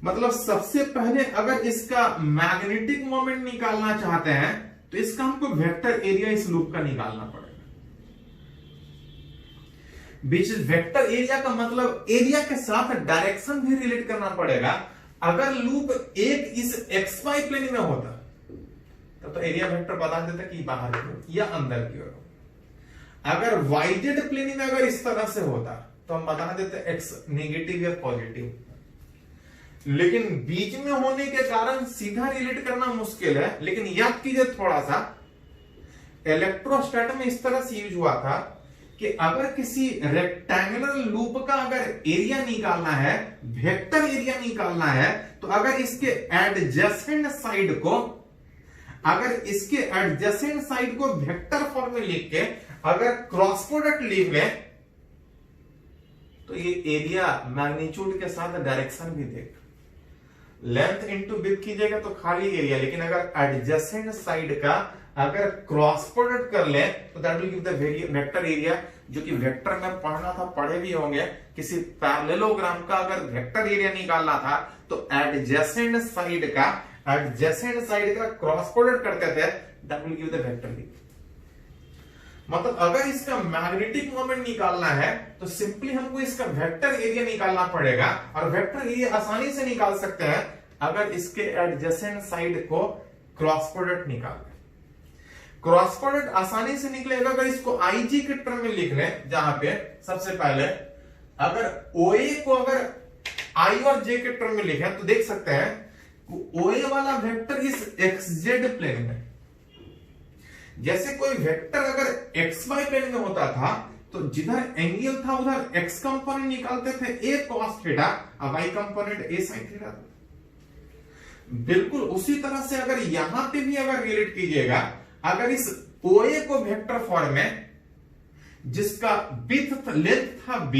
मतलब सबसे पहले अगर इसका मैग्नेटिक मोमेंट निकालना चाहते हैं तो इसका हमको वेक्टर एरिया इस लूप का निकालना पड़ेगा। बीच वेक्टर एरिया का मतलब एरिया के साथ डायरेक्शन भी रिलेट करना पड़ेगा। अगर लूप एक इस एक्स वाई प्लेन में होता तो एरिया वेक्टर बता देता कि बाहर की ओर या अंदर की ओर। अगर वाईजेड प्लेन में अगर इस तरह से होता तो हम बता देते एक्स नेगेटिव या पॉजिटिव, लेकिन बीच में होने के कारण सीधा रिलेट करना मुश्किल है। लेकिन याद कीजिए थोड़ा सा, इलेक्ट्रोस्टैट में इस तरह से यूज हुआ था कि अगर किसी रेक्टेंगुलर लूप का अगर एरिया निकालना है, वेक्टर एरिया निकालना है, तो अगर इसके एडजेसेंट साइड को, अगर इसके एडजेसेंट साइड को वेक्टर फॉर्म में लिख के अगर क्रॉस प्रोडक्ट लिख लें तो ये एरिया मैग्नीट्यूड के साथ डायरेक्शन भी देगा। लेंथ इंटू विड्थ कीजिएगा तो खाली एरिया, लेकिन अगर एडजेसेंट साइड का अगर क्रॉस प्रोडक्ट कर ले तो that will give the vector area, जो कि वेक्टर में पढ़ना था, पढ़े भी होंगे। किसी पैरेललोग्राम का अगर वेक्टर एरिया निकालना था तो एडजेसेंट साइड का क्रॉस प्रोडक्ट करते थे, that will give the vector area. मतलब अगर इसका मैग्नेटिक मोमेंट निकालना है तो सिंपली हमको इसका वेक्टर एरिया निकालना पड़ेगा, और वेक्टर एरिया आसानी से निकाल सकते हैं अगर इसके एडजेसेंट साइड को क्रॉस प्रोडक्ट निकाल लें। क्रॉस प्रोडक्ट आसानी से निकलेगा अगर इसको IG के टर्म में लिख लें, जहां पे सबसे पहले अगर OA को अगर I और J के टर्म में लिखें तो देख सकते हैं OA वाला वेक्टर इस XZ प्लेन में, जैसे कोई वेक्टर अगर XY प्लेन में होता था तो जिधर एंगल था उधर X कंपोनेंट निकालते थे A cos थीटा और Y component A sin theta. बिल्कुल उसी तरह से अगर यहां पे भी अगर रिलेट कीजिएगा, अगर इस OA को वेक्टर फॉर्म में जिसका लेंथ था B,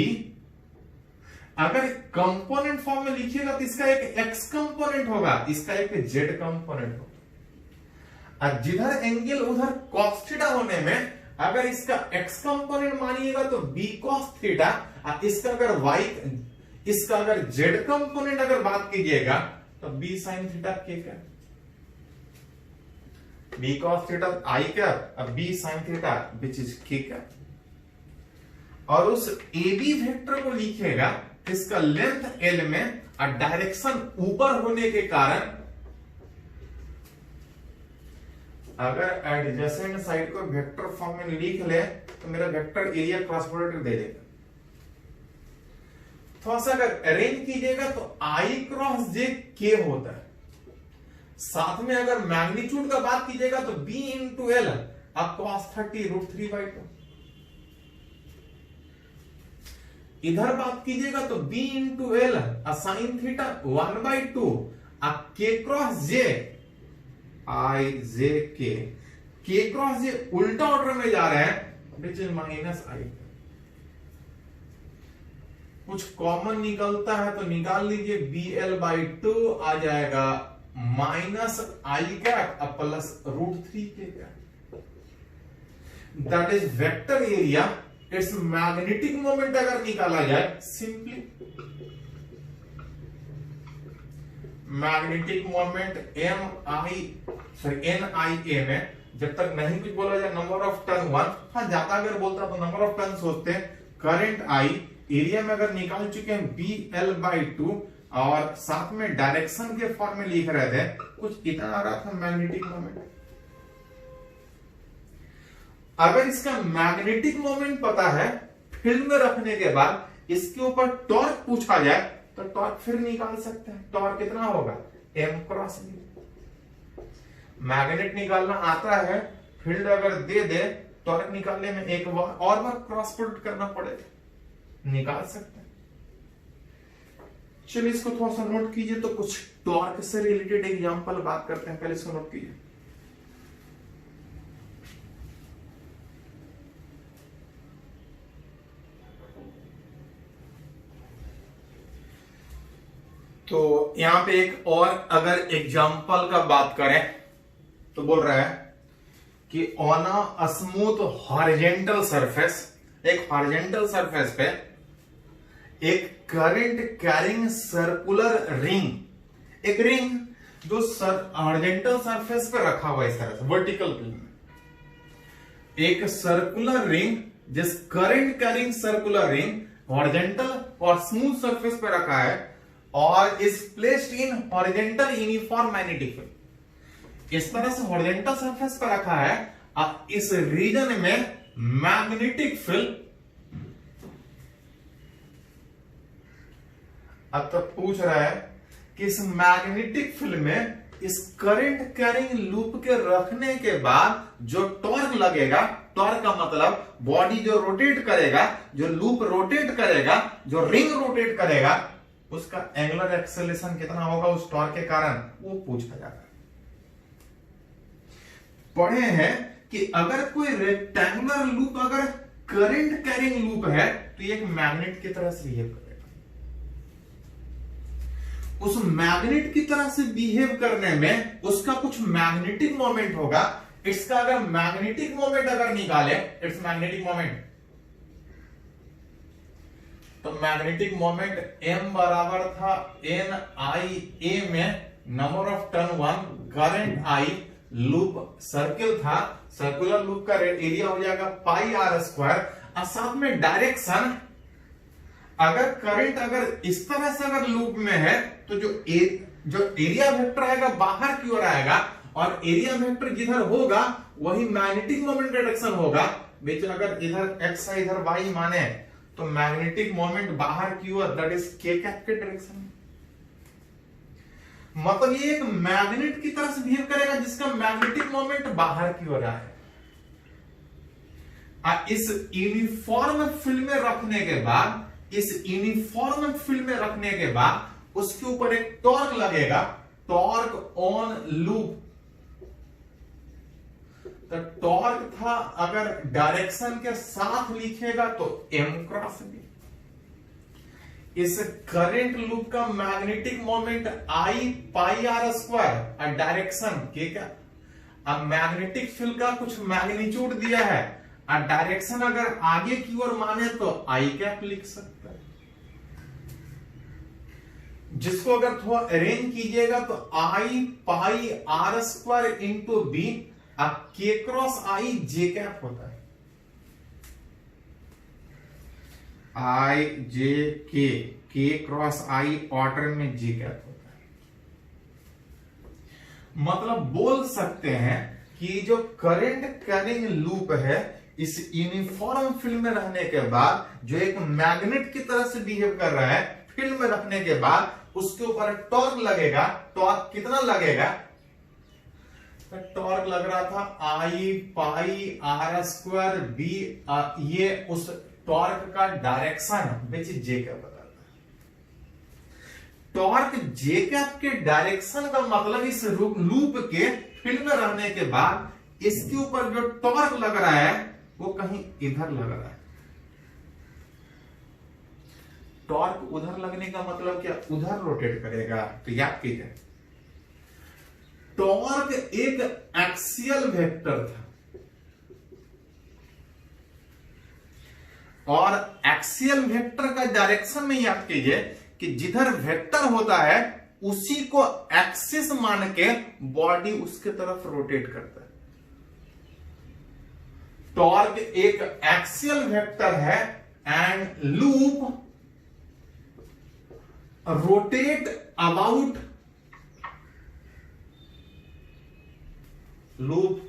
अगर कंपोनेंट फॉर्म में लिखिएगा तो इसका एक X कंपोनेंट होगा, इसका एक Z कंपोनेंट होगा, और जिधर एंगल उधर cos थीटा होने में अगर इसका X कंपोनेंट मानिएगा तो B cos थीटा, और इसका अगर Z कंपोनेंट अगर बात कीजिएगा तो B sin थीटा के क्या, B cos थीटा I क्या, अब B sin theta which is k क्या। और उस AB वेक्टर को लिखिएगा इसका लेंथ L में और डायरेक्शन ऊपर होने के कारण अगर एडजेसेंट साइड को वेक्टर फॉर्म में लिख ले तो मेरा वेक्टर एरिया क्रॉस प्रोडक्ट दे देगा। थोड़ा सा अगर अरेंज कीजिएगा तो I क्रॉस J K होता है। साथ में अगर मैग्नीट्यूड का बात कीजिएगा तो B इंटू एल अब cos 30 √3/2। इधर बात कीजिएगा तो B into L sine theta 1/2 अब K cross J I J K cross J उल्टा ऑर्डर में जा रहे हैं विच इज -I। कुछ कॉमन निकलता है तो निकाल लीजिए, BL/2 आ जाएगा -I कैप प्लस √3 के cap, that is vector area. It's magnetic moment अगर निकाला जाए सिंपली मैग्नेटिक मोमेंट NIA में जब तक नहीं कुछ बोला जाए नंबर ऑफ टर्न 1, हाँ ज्यादा अगर बोलता तो नंबर ऑफ टर्न सोचते हैं, करंट I एरिया में अगर निकाल चुके हैं BL/2 और साथ में डायरेक्शन के फॉर्म में लिख रहे थे, कुछ इतना आ रहा था मैग्नेटिक मोमेंट। अगर इसका मैग्नेटिक मोमेंट पता है, फील्ड में रखने के बाद इसके ऊपर टॉर्क पूछा जाए तो टॉर्क फिर निकाल सकते हैं। टॉर्क कितना होगा M क्रॉस B। मैग्नेट निकालना आता है, फील्ड अगर दे दे टॉर्क निकालने में एक बार क्रॉस प्रोडक्ट करना पड़ेगा, निकाल सकते हैं। चलिए इसको थोड़ा सा नोट कीजिए, तो कुछ टॉर्क से रिलेटेड एग्जांपल बात करते हैं, पहले इसको नोट कीजिए। तो यहां पे एक और अगर एग्जांपल का बात करें तो बोल रहा है कि on a smooth horizontal surface, एक हॉरिजॉन्टल सरफेस पे एक करंट कैरिंग सर्कुलर रिंग, एक रिंग जो हॉरिजॉन्टल सरफेस पे रखा हुआ है इस तरह से वर्टिकल प्लेन में, एक सर्कुलर रिंग जिस current carrying circular ring horizontal और स्मूथ सरफेस पे रखा है और is placed in horizontal uniform magnetic field. इस तरह से हॉरिजॉन्टल सरफेस पे रखा है, अब इस रीजन में मैग्नेटिक फील्ड, अब तो पूछ रहा है कि इस मैग्नेटिक फील्ड में इस करंट कैरिंग लूप के रखने के बाद जो टॉर्क लगेगा, टॉर्क का मतलब बॉडी जो रोटेट करेगा, जो लूप रोटेट करेगा, जो रिंग रोटेट करेगा, उसका एंगुलर एक्सेलरेशन कितना होगा उस टॉर्क के कारण, वो पूछा जाता है। पढ़े हैं कि अगर कोई रेक्टेंगुलर लूप अगर करंट कैरिंग लूप है तो ये एक मैग्नेट की तरह से बिहेव करेगा। उस मैग्नेट की तरह से बिहेव करने में उसका कुछ मैग्नेटिक मोमेंट होगा। इसका अगर मैग्नेटिक मोमेंट अगर निकाले, इट्स मैग्नेटिक मोमेंट, तो मैग्नेटिक मोमेंट m बराबर था n i a में number of turn 1, current I, loop circle था, सर्कुलर लूप का एरिया हो जाएगा पाई आर स्क्वायर, और साथ में डायरेक्शन, अगर करंट अगर इस तरह से अगर लूप में है तो जो एरिया वेक्टर आएगा बाहर की ओर आएगा, और एरिया वेक्टर जिधर होगा वही मैग्नेटिक मोमेंट का डायरेक्शन होगा। बीच अगर इधर x है इधर y माने तो मैग्नेटिक मोमेंट बाहर की ओर, दैट इज k कैप के डायरेक्शन। मतलब ये एक मैग्नेट की तरह से बिहेव करेगा जिसका मैग्नेटिक मोमेंट बाहर की ओर है। इस यूनिफॉर्म फील्ड में रखने के बाद, इस यूनिफॉर्म फील्ड में रखने के बाद उसके ऊपर एक टॉर्क लगेगा, टॉर्क ऑन लूप। तो टॉर्क था, अगर डायरेक्शन के साथ लिखेगा तो m क्रॉस b। इस करंट लूप का magnetic moment I pi R square, और डायरेक्शन के क्या, अब मैग्नेटिक फील्ड का कुछ मैग्नीट्यूड दिया है, और डायरेक्शन अगर आगे की ओर माने तो I कैप लिख सकते हैं। जिसको अगर थोड़ा अरेंज कीजिएगा तो I pi R square into B, अब k cross I j cap होता है, I j k cross I order में j कैप होता है। मतलब बोल सकते हैं कि जो करंट कैरिंग लूप है, इस यूनिफॉर्म फील्ड में रहने के बाद जो एक मैग्नेट की तरह से बिहेव कर रहा है, फील्ड में रखने के बाद उसके ऊपर टॉर्क लगेगा। टॉर्क कितना लगेगा, तो टॉर्क लग रहा था I pi R square B, ये उस टॉर्क का डायरेक्शन विच जे कैप बताता है। टॉर्क जे कैप के डायरेक्शन का मतलब इस लूप के फील्ड में रहने के बाद इसके ऊपर जो टॉर्क लग रहा है वो कहीं इधर लग रहा है। टॉर्क उधर लगने का मतलब क्या, उधर रोटेट करेगा। तो याद कीजिए, टॉर्क एक एक्सियल वेक्टर था, और एक्सियल वेक्टर का डायरेक्शन में याद कीजिए कि जिधर वेक्टर होता है उसी को एक्सिस मान के बॉडी उसके तरफ रोटेट करता है। टॉर्क एक एक्सियल वेक्टर है and loop rotate about, loop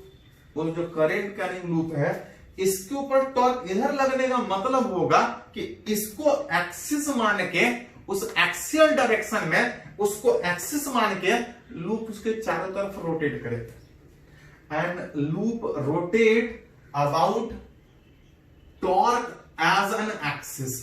वो जो करंट कैरिंग लूप है इसके ऊपर टॉर्क इधर लगने का मतलब होगा कि इसको एक्सिस मान के, उस एक्सियल डायरेक्शन में उसको एक्सिस मान के लूप उसके चारों तरफ रोटेट करेगा। And loop rotate about torque as an axis.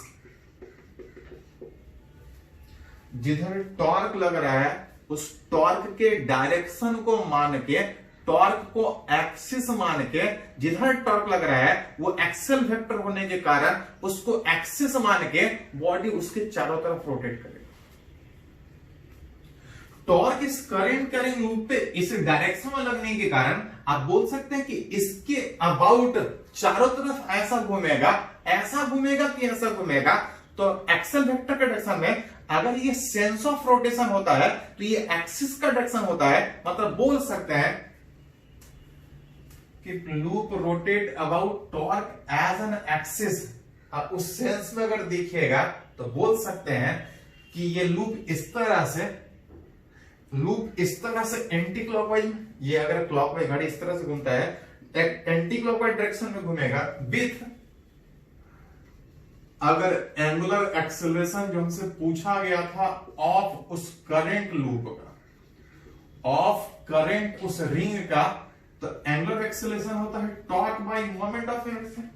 जिधर टॉर्क लग रहा है उस टॉर्क के डायरेक्शन को मान के, टॉर्क को एक्सिस मान के, जिधर टॉर्क लग रहा है वो एक्सियल वेक्टर होने के कारण उसको एक्सिस मान के बॉडी उसके चारों तरफ रोटेट करेगा। टॉर्क इस करंट कैरिंग लूप पे इस डायरेक्शन में लगने के कारण आप बोल सकते हैं कि इसके अबाउट चारों तरफ ऐसा घूमेगा, ऐसा घूमेगा कि ऐसा घूमेगा। तो एक्सियल वेक्टर के डायरेक्शन में अगर ये सेंस ऑफ रोटेशन होता है तो ये एक्सिस का डायरेक्शन होता है। मतलब बोल सकते हैं कि loop rotate about torque as an axis. आप उस सेंस में अगर देखिएगा तो बोल सकते हैं कि ये लूप इस तरह से, लूप इस तरह से एंटी क्लॉकवाइज, ये अगर क्लॉकवाइज घड़ी इस तरह से घूमता है, एक एंटी क्लॉकवाइज डायरेक्शन में घूमेगा विथ, अगर एंगुलर एक्सेलरेशन जो हमसे पूछा गया था ऑफ उस करंट लूप का, ऑफ करंट उस रिंग का, तो एंगुलर एक्सेलरेशन होता है torque by moment of inertia.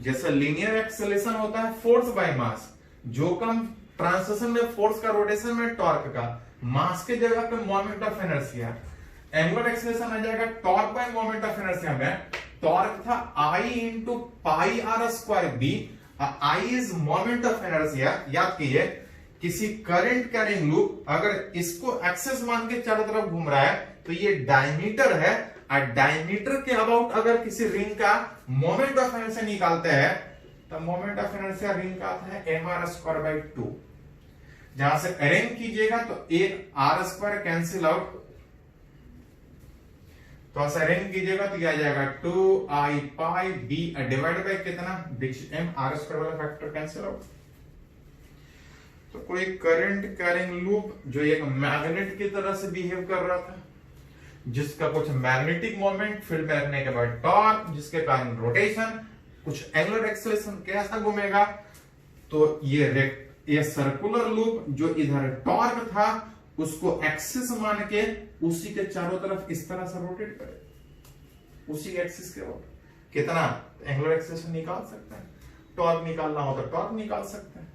जैसे लीनियर एक्सेलरेशन होता है फोर्स बाय मास, जो कम ट्रांसलेशन में फोर्स का, रोटेशन में टॉर्क का, मास के जगह पे moment of inertia. Angular acceleration आ जाएगा torque by moment of inertia में टॉर्क था I into pi R square B, I is moment of inertia. याद कीजिए किसी करंट कैरिंग लूप अगर इसको एक्सेस मान के चारों तरफ घूम रहा है तो ये डायमीटर है, और डायमीटर के अबाउट अगर किसी रिंग का मोमेंट ऑफ इनर्शिया निकालते हैं तो मोमेंट ऑफ इनर्शिया रिंग का आता है mr²/2। जहां से अरेंज कीजिएगा तो एक r² कैंसिल आउट, तो ऐसा अरेंज कीजिएगा तो क्या आ जाएगा 2i pi b divide by कितना m r² वाला फैक्टर कैंसिल आउट। तो कोई करंट कैरिंग लूप जो एक मैग्नेट की तरह से बिहेव कर रहा था, जिसका कुछ मैग्नेटिक मोमेंट फील्ड में रखने के बाद टॉर्क, जिसके कारण रोटेशन, कुछ एंगुलर एक्सेलरेशन कैसा घूमेगा, तो ये सर्कुलर लूप जो इधर टॉर्क था उसको एक्सिस मान के उसी के चारों तरफ इस तरह से रोटेट करे, उसी एक्सिस के ऊपर कितना एंगुलर एक्सेलरेशन निकाल सकते हैं, टॉर्क निकालना हो तो टॉर्क निकाल सकते हैं।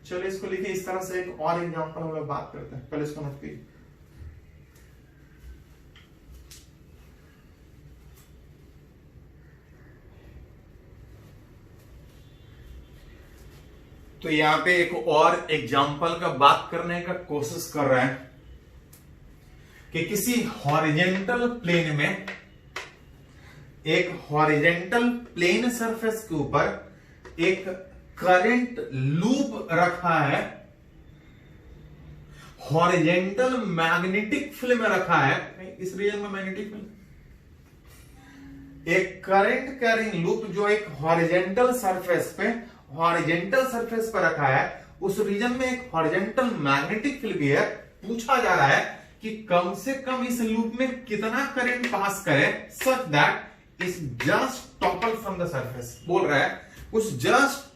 चलिए इसको लिखिए इस तरह से, एक और एग्जांपल हम लोग बात करते हैं, पहले इसको नोट कीजिए। तो यहां पे एक और एग्जांपल का बात करने का कोशिश कर रहे हैं कि किसी हॉरिजेंटल प्लेन में, एक हॉरिजेंटल प्लेन सरफेस के ऊपर एक करंट लूप रखा है, हॉरिजेंटल मैग्नेटिक फील्ड में रखा है, इस रीजन में मैग्नेटिक फील्ड, एक करंट कैरिंग लूप जो एक हॉरिजेंटल सरफेस पर रखा है, उस रीजन में एक हॉरिजेंटल मैग्नेटिक फील्ड भी है। पूछा जा रहा है कि कम से कम इस लूप में कितना करंट पास करे such that is just topple from the surface. बोल रहा है उस जस्ट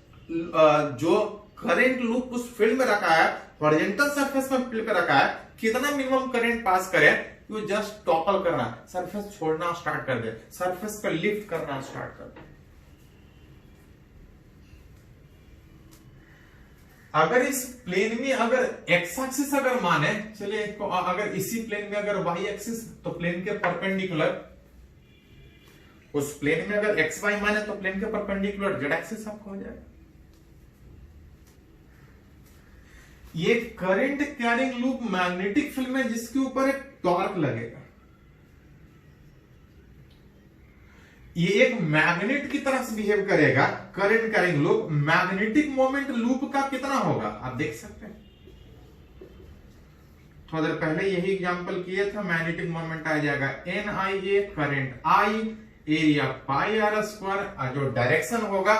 जो करंट लूप उस फील्ड में रखा है, हॉरिजेंटल सरफेस में फील्ड पे रखा है, कितना मिनिमम करंट पास करे, वो जस्ट टॉपल करना, सरफेस छोड़ना स्टार्ट कर दे, सरफेस को लिफ्ट करना स्टार्ट कर दे। अगर इस प्लेन में अगर एक्स एक्सिस अगर माने, चलिए अगर इसी प्लेन में अगर वाई एक्सिस, तो प्लेन के परपेंडिकुलर, उस प्लेन में अगर एक्स वाई माने तो प्लेन के परपेंडिकुलर जेड एक्सिस आपको हो जाएगा। ये current carrying loop magnetic field में जिसके ऊपर एक टॉर्क लगेगा, ये एक मैग्नेट की तरह से बिहेव करेगा। Current carrying loop, magnetic moment loop का कितना होगा आप देख सकते हैं। थोड़ा देर पहले यही एग्जांपल किए थे, मैग्नेटिक मोमेंट आ जाएगा NIA, current I, area pi r², और जो डायरेक्शन होगा,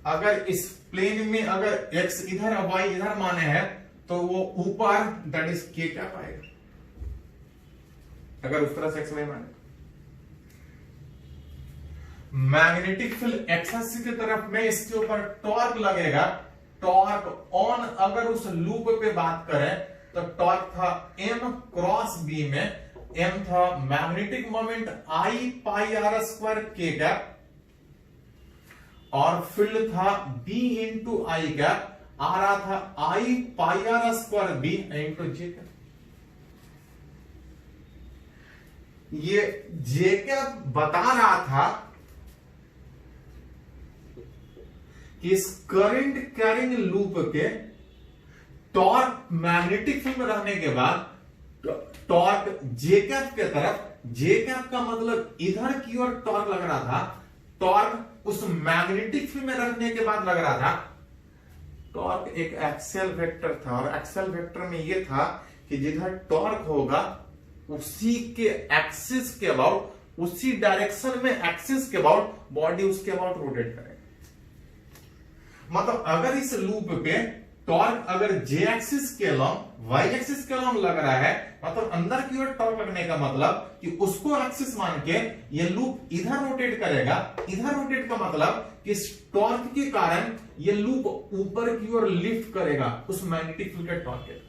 अगर इस प्लेन में अगर x इधर और y इधर माने हैं तो वो ऊपर, दैट इज k क्या पाएगा, अगर उस तरह से x y माने। मैग्नेटिक फील्ड एक्स एक्सिस की तरफ में, इसके ऊपर टॉर्क लगेगा, टॉर्क ऑन अगर उस लूप पे बात करें तो टॉर्क था m क्रॉस b में, m था magnetic moment I pi r² k cap, और फील्ड था b इंटू आई कैप, आ रहा था I pi r² b into j cap. ये j कैप बता रहा था कि इस करंट कैरिंग लूप के टॉर्क मैग्नेटिक फील्ड में रहने के बाद टॉर्क जे कैप के तरफ, जे कैप का मतलब इधर की ओर टॉर्क लग रहा था, टॉर्क उस मैग्नेटिक फील्ड में रखने के बाद लग रहा था। टॉर्क एक एक्सियल वेक्टर था, और एक्सियल वेक्टर में यह था कि जिधर टॉर्क होगा उसी के एक्सिस के अबाउट, उसी डायरेक्शन में एक्सिस के अबाउट बॉडी उसके अबाउट रोटेट करेगा। मतलब अगर इस लूप पे टॉर्क अगर जे एक्सिस के अलॉन्ग, वाई एक्सिस के अलॉन्ग लग रहा है, मतलब अंदर की ओर टॉर्क लगने का मतलब कि उसको एक्सिस मान के ये लूप इधर रोटेट करेगा। इधर रोटेट का मतलब कि इस टॉर्क के कारण ये लूप ऊपर की ओर लिफ्ट करेगा उस मैग्नेटिक फील्ड के टॉर्क के कारण।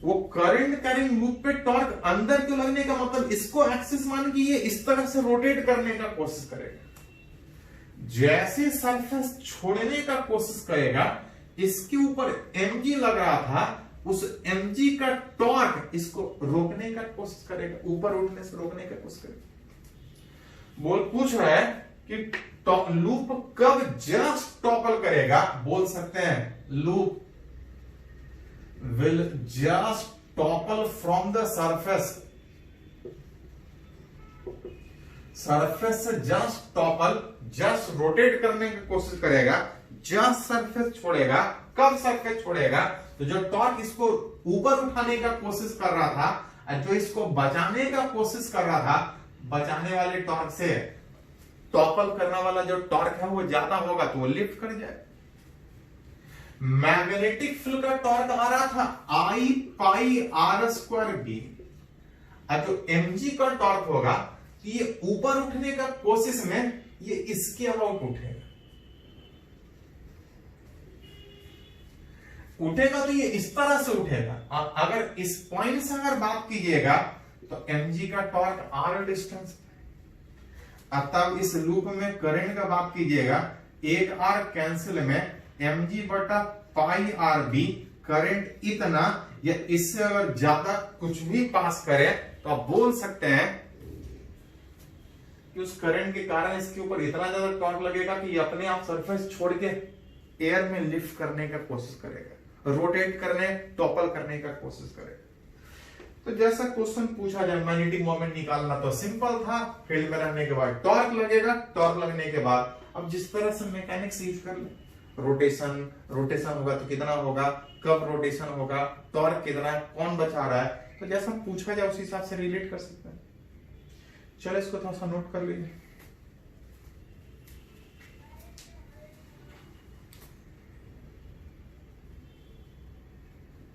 वो करंट कैरिंग लूप पे टॉर्क अंदर क्यों लगने का मतलब इसको एक्सिस मान के ये इस तरह से रोटेट करने का कोशिश करेगा। जैसे सरफेस छोड़ने का कोशिश करेगा, इसके ऊपर mg लग रहा था, उस mg का टॉर्क इसको रोकने का कोशिश करेगा, ऊपर उठने से रोकने का कोशिश करेगा। पूछ रहा है कि लूप कब जस्ट टॉपल करेगा, बोल सकते हैं loop will just topple from the surface, surface से जस्ट टॉपल, जस्ट रोटेट करने की कोशिश करेगा, जस्ट सरफेस छोड़ेगा। कब सरफेस छोड़ेगा, तो जो टॉर्क इसको ऊपर उठाने का कोशिश कर रहा था और जो इसको बचाने का कोशिश कर रहा था, बचाने वाले टॉर्क से टॉपल करने वाला जो टॉर्क है वो ज्यादा होगा तो वो लिफ्ट कर जाए। मैग्नेटिक फील्ड का टॉर्क आ रहा था आई पाई आर स्क्वायर बी, और जो mg का टॉर्क होगा तो ये ऊपर उठने का कोशिश में ये इसके अबाउट उठेगा तो ये इस तरह से उठेगा। और अगर इस पॉइंट से अगर बात कीजिएगा तो mg का टॉर्क r डिस्टेंस, तब इस लूप में करंट का बात कीजिएगा, एक r कैंसिल में mg बटा पाई आर बी, करंट इतना या इससे अगर ज्यादा कुछ भी पास करे तो आप बोल सकते हैं कि उस करंट के कारण इसके ऊपर इतना ज्यादा टॉर्क लगेगा कि ये अपने आप सरफेस छोड़ के एयर में लिफ्ट करने का कोशिश करेगा, रोटेट करने, टॉपल करने का कोशिश करेगा। तो जैसा क्वेश्चन पूछा जाए मैग्नेटिक मोमेंट निकालना तो सिंपल था, फील्ड में रहने के बाद टॉर्क लगेगा, टॉर्क लगने के बाद अब जिस तरह से मैकेनिक्स यूज कर ले, रोटेशन होगा तो कितना होगा, कब रोटेशन होगा, टॉर्क कितना है, कौन बचा रहा है, तो जैसा पूछा जाए उस हिसाब से रिलेट कर सकते हैं। चलो इसको थोड़ा सा नोट कर लीजिए।